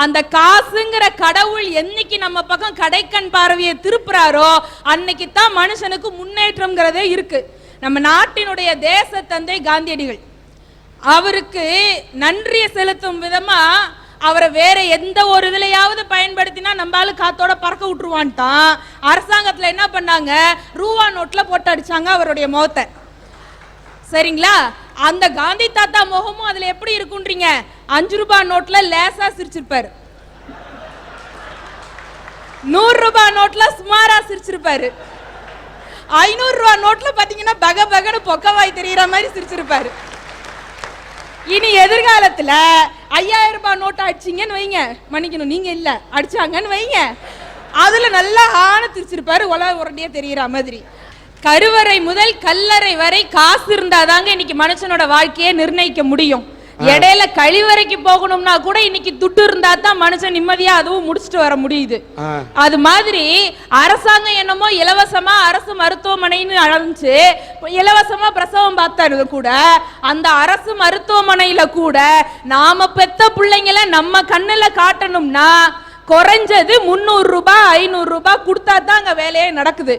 அந்த காசுங்கிற கடவுள் என்னைக்கு நம்ம பக்கம் கடைக்கண் பார்வையை திருப்புறாரோ அன்னைக்கு தான் மனுஷனுக்கு முன்னேற்றம்ங்கிறதே இருக்கு. நம்ம நாட்டினுடைய தேச தந்தை காந்தியடிகள், அவருக்கு நன்றியை செலுத்தும் விதமா அவரை வேற எந்த ஒரு இதுலயாவது பயன்படுத்தினா நம்மளால காத்தோட பறக்க விட்டுருவான்ட்டான். அரசாங்கத்துல என்ன பண்ணாங்க, ரூபா நோட்ல போட்டு அடிச்சாங்க அவருடைய முகத்தை. சரிங்களா? அந்த காந்தி தாத்தா முகமும் அதுல எப்படி இருக்குன்றீங்க, 5 ரூபாய் நோட்ல லேசா சிரிச்சிருப்பாரு, 100 ரூபாய் நோட்ல சுமாரா சிரிச்சிருப்பாரு, 500 ரூபாய் நோட்ல பாத்தீங்கன்னா பக பகன்னு பொக்கவாய் தெரியற மாதிரி சிரிச்சிருப்பாரு. இனி எதிர்காலத்துல 5000 ரூபாய் நோட்டு அடிச்சிங்கன்னு வைங்க, மன்னிக்கணும் நீங்க இல்ல அடிச்சாங்கன்னு வைங்க, அதுல நல்லா ஆன திரிச்சிருப்பாரு, உலக உரண்டியே தெரியற மாதிரி. கருவறை முதல் கல்லறை வரை காசு இருந்தாதாங்க இன்னைக்கு மனுஷனோட வாழ்க்கையை நிர்ணயிக்க முடியும். இடையில கழிவறைக்கு போகணும்னா கூட இன்னைக்கு துட்டு இருந்தா தான் மனுஷன் நிம்மதியா அதுவும் முடிச்சுட்டு வர முடியுது. அது மாதிரி அரசாங்கம் என்னமோ இலவசமா அரசு மருத்துவமனைன்னு அழைச்சு இலவசமா பிரசவம் பார்த்தாரு கூட, அந்த அரசு மருத்துவமனையில கூட நாம பெத்த பிள்ளைங்களை நம்ம கண்ணுல காட்டணும்னா குறைஞ்சது 300 ரூபாய் 500 ரூபாய் கொடுத்தா தான் அங்க வேலையே நடக்குது.